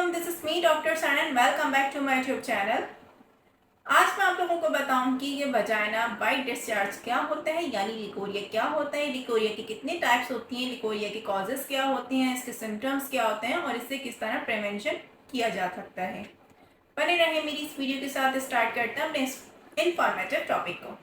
वालेकुम, this is me doctor son and welcome back to my YouTube channel. आज मैं आप लोगों को बताऊं कि ये वजाइना वाइट डिस्चार्ज क्या होता है, यानी लिकोरिया क्या होता है, लिकोरिया की कितनी टाइप्स होती हैं, लिकोरिया के कॉजेस क्या होते हैं, इसके सिम्टम्स क्या होते हैं और इससे किस तरह प्रिवेंशन किया जा सकता है। बने रहे मेरी इस वीडियो के साथ। स्टार्ट करते हैं अपने इस इंफॉर्मेटिव टॉपिक को।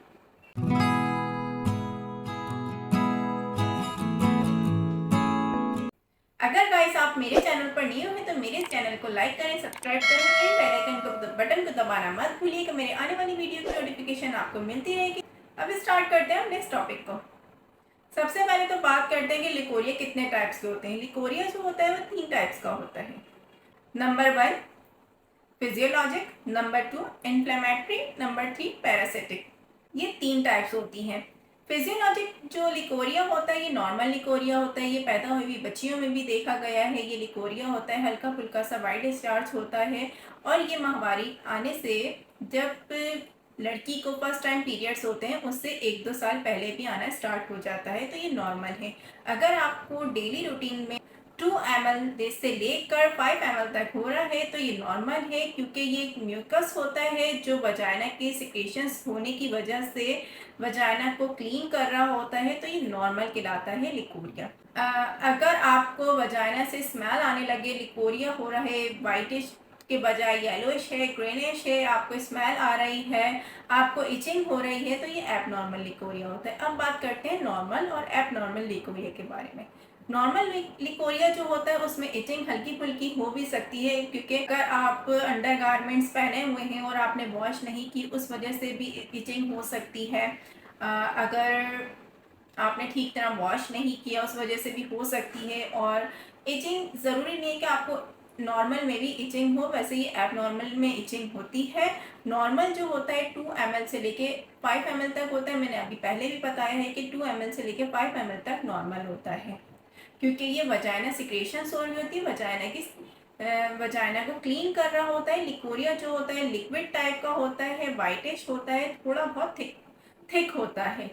अगर गाइस आप मेरे चैनल पर न्यू हैं तो मेरे चैनल को लाइक करें, सब्सक्राइब करें, बेल आइकन को बटन को दबाना मत भूलिए कि मेरे आने वाली वीडियो की नोटिफिकेशन आपको मिलती रहेगी। अब स्टार्ट करते हैं नेक्स्ट टॉपिक को। सबसे पहले तो बात करते हैं कि लिकोरिया कितने टाइप्स के होते हैं। लिकोरिया जो होता है वो 3 टाइप्स का होता है। Number 1 physiologic, number 2 inflammatory, number 3 parasitic. ये 3 टाइप्स होती हैं। फिजियोलॉजिक जो लिकोरिया होता है ये नॉर्मल लिकोरिया होता है, ये पैदा हुई बच्चियों में भी देखा गया है। ये लिकोरिया होता है, हल्का फुल्का सा वाइट डिस्चार्ज होता है और ये माहवारी आने से जब लड़की को फर्स्ट टाइम पीरियड्स होते हैं उससे 1-2 साल पहले भी आना स्टार्ट हो जाता है, तो ये नॉर्मल है। अगर आपको डेली रूटीन में 2 ml से लेकर 5 ml तक हो रहा है तो ये नॉर्मल है, क्योंकि ये एक म्यूकस होता है जो वजाइना के सिक्रेशंस होने की वजह से वजाइना को क्लीन कर रहा होता है, तो ये नॉर्मल कहलाता है लिकोरिया। अगर आपको वजाइना से स्मेल आने लगे, लिकोरिया हो रहा है, वाइटिश के बजाय येलोइश है, ग्रेनिश है, आपको स्मेल आ रही है, आपको इचिंग हो रही है, तो ये एबनॉर्मल लिकोरिया होता है। अब बात करते हैं नॉर्मल और एबनॉर्मल लिकोरिया के बारे में। नॉर्मल लिकोरिया जो होता है उसमें इचिंग हल्की फुल्की हो भी सकती है, क्योंकि अगर आप अंडर गारमेंट्स पहने हुए हैं और आपने वॉश नहीं की उस वजह से भी इचिंग हो सकती है। अगर आपने ठीक तरह वॉश नहीं किया उस वजह से भी हो सकती है। और इचिंग ज़रूरी नहीं है कि आपको नॉर्मल में भी इचिंग हो, वैसे ये एबनॉर्मल में इचिंग होती है। नॉर्मल जो होता है 2 ml से लेके 5 ml तक होता है। मैंने अभी पहले भी बताया है कि 2 ml से लेके 5 ml तक नॉर्मल होता है, क्योंकि ये वजाइना सिक्रेशंस हो रही होती है, वजाइना को क्लीन कर रहा होता है। लिकोरिया जो होता है लिक्विड टाइप का होता है, वाइटिश होता है, थोड़ा बहुत थिक होता है।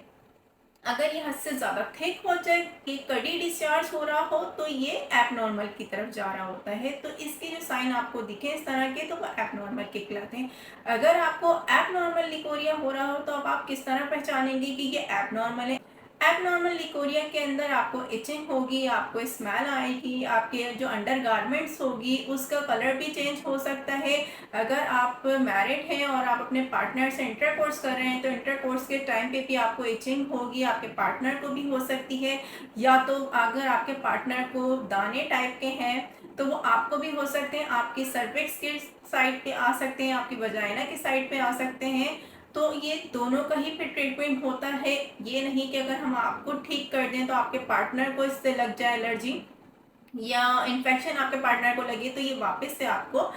अगर ये हद से ज़्यादा थिक हो जाए कि कड़ी डिस्चार्ज हो रहा हो तो ये एबनॉर्मल की तरफ जा रहा होता है। तो इसके जो साइन आपको दिखे इस तरह के तो वो एबनॉर्मल के कहलाते हैं। अगर आपको एबनॉर्मल लिकोरिया हो रहा हो तो अब आप किस तरह पहचानेंगे कि ये एबनॉर्मल है। एबनॉर्मल लिकोरिया के अंदर आपको इचिंग होगी, आपको स्मेल आएगी, आपके जो अंडर गारमेंट्स होगी उसका कलर भी चेंज हो सकता है। अगर आप मैरिड हैं और आप अपने पार्टनर से इंटरकोर्स कर रहे हैं तो इंटरकोर्स के टाइम पे भी आपको इचिंग होगी, आपके पार्टनर को भी हो सकती है। या तो अगर आपके पार्टनर को दाने टाइप के हैं तो वो आपको भी हो सकते हैं, आपकी सर्विक्स के साइड पे आ सकते हैं, आपकी वजाइना की साइड पे आ सकते हैं। तो ये दोनों का ही फिर ट्रीटमेंट होता है। ये नहीं कि अगर हम आपको ठीक कर दें तो आपके पार्टनर को इससे लग जाए एलर्जी या इन्फेक्शन आपके पार्टनर को लगे, तो ये वापस से आपको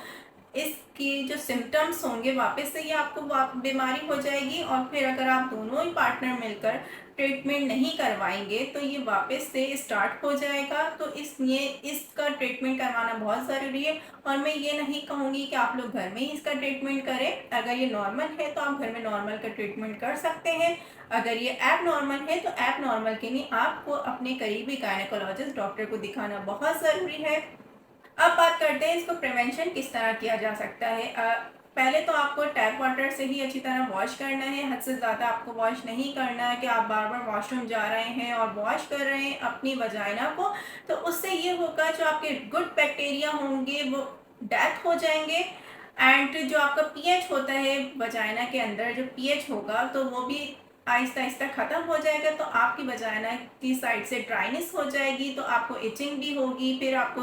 इसकी जो सिम्टम्स होंगे वापस से ये आपको बीमारी हो जाएगी। और फिर अगर आप दोनों ही पार्टनर मिलकर ट्रीटमेंट नहीं करवाएंगे तो ये वापस से स्टार्ट हो जाएगा। तो इसलिए इसका ट्रीटमेंट करवाना बहुत ज़रूरी है। और मैं ये नहीं कहूँगी कि आप लोग घर में ही इसका ट्रीटमेंट करें। अगर ये नॉर्मल है तो आप घर में नॉर्मल का ट्रीटमेंट कर सकते हैं। अगर ये एब नॉर्मल है तो एब नॉर्मल के लिए आपको अपने करीबी गायनेकोलॉजिस्ट डॉक्टर को दिखाना बहुत ज़रूरी है। अब बात करते हैं इसको प्रिवेंशन किस तरह किया जा सकता है। पहले तो आपको टैप वाटर से ही अच्छी तरह वॉश करना है। हद से ज़्यादा आपको वॉश नहीं करना है कि आप बार बार वॉशरूम जा रहे हैं और वॉश कर रहे हैं अपनी वजाइना को। तो उससे ये होगा जो आपके गुड बैक्टीरिया होंगे वो डेथ हो जाएंगे। एंड जो आपका पीएच होता है वजाइना के अंदर जो पीएच होगा तो वो भी आहिस्ता आहिस्ता ख़त्म हो जाएगा। तो आपकी वजाइना की साइड से ड्राइनेस हो जाएगी, तो आपको इचिंग भी होगी। फिर आपको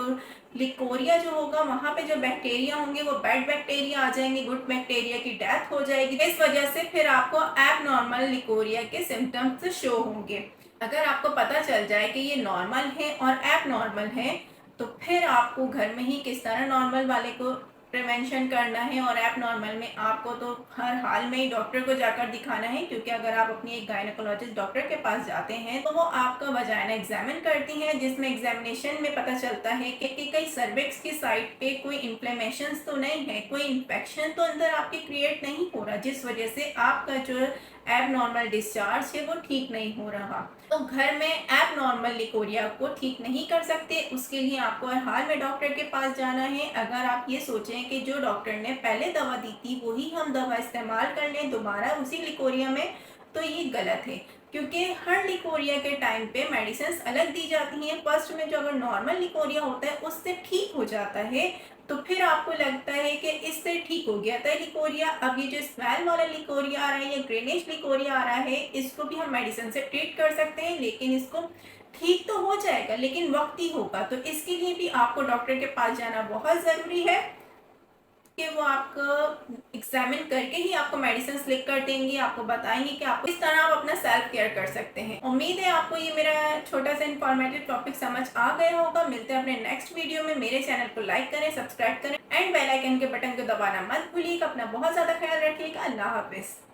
लिकोरिया जो होगा वहाँ पे जो बैक्टीरिया होंगे वो बैड बैक्टीरिया आ जाएंगे, गुड बैक्टीरिया की डेथ हो जाएगी। इस वजह से फिर आपको एबनॉर्मल लिकोरिया के सिम्टम्स शो होंगे। अगर आपको पता चल जाए कि ये नॉर्मल है और एबनॉर्मल है तो फिर आपको घर में ही किस तरह नॉर्मल वाले को प्रिवेंशन करना है और एब नॉर्मल में आपको तो हर हाल में ही डॉक्टर को जाकर दिखाना है। क्योंकि अगर आप अपनी एक गायनेकोलॉजिस्ट डॉक्टर के पास जाते हैं तो वो आपका वजाइना एग्जामिन करती हैं, जिसमें एग्जामिनेशन में पता चलता है कि कहीं सर्विक्स की साइड पे कोई इन्फ्लेमेशन तो नहीं है, कोई इन्फेक्शन तो अंदर आपके क्रिएट नहीं हो रहा जिस वजह से आपका जो एब नॉर्मल डिस्चार्ज है वो ठीक नहीं हो रहा। तो घर में एब नॉर्मल लिकोरिया को ठीक नहीं कर सकते, उसके लिए आपको हर हाल में डॉक्टर के पास जाना है। अगर आप ये सोचें कि जो डॉक्टर ने पहले दवा दी थी वही हम दवा इस्तेमाल कर लें दोबारा उसी लिकोरिया में, तो ये गलत है, क्योंकि हर लिकोरिया के टाइम पे मेडिसिन अलग दी जाती हैं। फर्स्ट में जो अगर नॉर्मल लिकोरिया होता है उससे ठीक हो जाता है, तो फिर आपको लगता है कि इससे ठीक हो गया था लिकोरिया, अब ये जो स्मेल वाला लिकोरिया आ रहा है या ग्रेनिश लिकोरिया आ रहा है, इसको भी हम मेडिसिन से ट्रीट कर सकते हैं, लेकिन इसको ठीक तो हो जाएगा लेकिन वक्त ही होगा। तो इसके लिए भी आपको डॉक्टर के पास जाना बहुत ज़रूरी है कि वो आपको एग्जामिन करके ही आपको मेडिसिन लिख कर देंगे, आपको बताएंगे कि आप इस तरह आप अपना सेल्फ केयर कर सकते हैं। उम्मीद है आपको ये मेरा छोटा सा इन्फॉर्मेटिव टॉपिक समझ आ गया होगा। मिलते हैं अपने नेक्स्ट वीडियो में। मेरे चैनल को लाइक करें, सब्सक्राइब करें एंड बेल आइकन के बटन को दबाना मत भूलिएगा। अपना बहुत ज़्यादा ख्याल रखिएगा। अल्लाह हाफिज़।